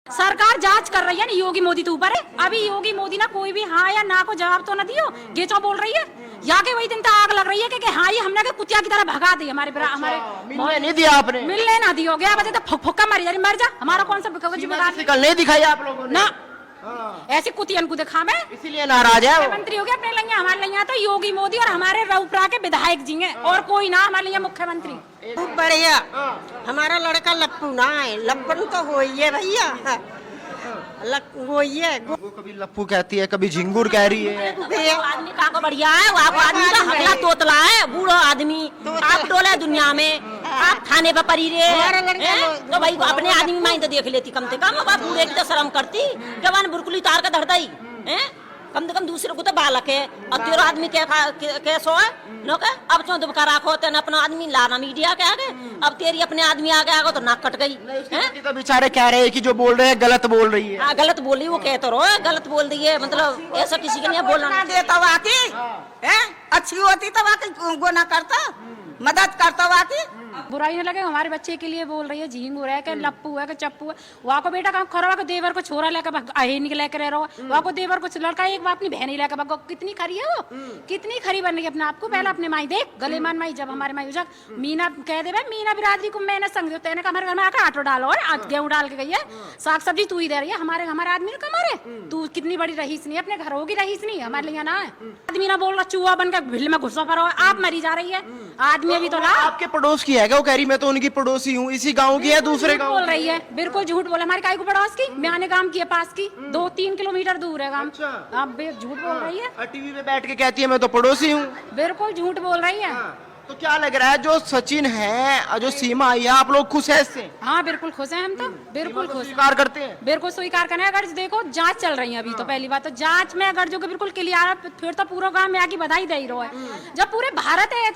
सरकार जांच कर रही है ना, योगी मोदी तो ऊपर है। अभी योगी मोदी ना कोई भी हाँ या ना को जवाब तो न दियो, गेचो बोल रही है। या के वही दिन तो आग लग रही है कि हाँ ये हमने कुतिया की तरह भगा दी हमारे हमारे मिलने नहीं दिया आपने, मिलने ना दियो गया वजह तो फुक्का मारी जा रही, मर जा। हमारा कौन सा कल नहीं दिखाई आप लोगों ने ना ऐसी कुतियन को दिखा में, इसीलिए नाराज है वो। मुख्यमंत्री हो गया अपने लिए, हमारे लिए तो योगी मोदी और हमारे रऊपरा के विधायक जी हैं और कोई ना हमारे लिए मुख्यमंत्री। खूब बढ़िया। हमारा लड़का लप्पू ना है, लप्पन तो हो ही है भैया, वो ही है। वो कभी लप्पू कहती है, कभी झिंगुर कह रही है। आदमी का बढ़िया है, वो आप आदमी का हकला तोतला है, बूढ़ो आदमी आप डोले दुनिया में, आप थाने पे परी रे तो भाई अपने आदमी माइन तो देख लेती कम से कम, अब बूढ़े की तो शर्म करती, जवान बुरकुली तार का धरदाई है, कम से कम दूसरे को तो बालक है। और तेरा आदमी कैसो है लोग अब चो दुबका राखो तेन अपना आदमी लाना मीडिया के आगे, अब तेरी अपने आदमी आगे आगो तो नाक कट गई है। तो बेचारे कह रहे हैं कि जो बोल रहे हैं गलत बोल रही है। हाँ गलत बोली, वो कहते रहो गलत बोल दी है, मतलब ऐसा किसी के नहीं बोलना देता वाकी है, अच्छी होती तो वाकी गुना करता, मदद करता वाकी। बुराई न लगे, हमारे बच्चे के लिए बोल रही है झींगुर है कि लप्पू है कि चप्पू है। वहाँ को बेटा काम खरा को देवर को छोरा लेकर आहे लेकर रह रहा, वहाँ को देवर को लड़का एक अपनी बहन ही लेकर भागो। कितनी खरी है वो, कितनी खरी बन रही है अपने आप को। पहले अपने माई देख गले मान माई, जब हमारे माई जब मीना कह दे भाई मीना बिरादरी को मैंने संग दो, तेने हमारे घर में आकर आटो डालो और आज गेहूं डाल के गई है, साग सब्जी तू ही दे रही है। हमारे आदमी ने कमारे, तू कितनी बड़ी रहीस नहीं, अपने घर होगी रहीस नहीं, हमारे लिए ना है। आदमी ना बोल रहा चूहा बनकर भिल में घुसो पर आप मरी जा रही है, आदमी अभी तो ला। आपके पड़ोस की है क्या? वो कह रही मैं तो उनकी पड़ोसी हूँ, इसी गांव की है, दूसरे गांव बोल रही है, बिल्कुल झूठ बोला। हमारे काय को पड़ोस की, म्याने गांव की है, पास की 2-3 किलोमीटर दूर है गांव। आप झूठ बोल रही है, टीवी पे बैठ के कहती है मैं तो पड़ोसी हूँ। बिल्कुल झूठ बोल रही है। तो क्या लग रहा है जो सचिन है और जो सीमा आई है, आप लोग खुश है इससे? हाँ बिल्कुल खुश हैं हम तो, बिल्कुल खुश स्वीकार करते हैं, बिल्कुल स्वीकार करना है। अगर देखो जांच चल रही है अभी, तो पहली बात तो जांच में अगर जो बिल्कुल क्लियर है, फिर तो पूरा गांव में आके बधाई दे ही रहा है। जब पूरे भारत है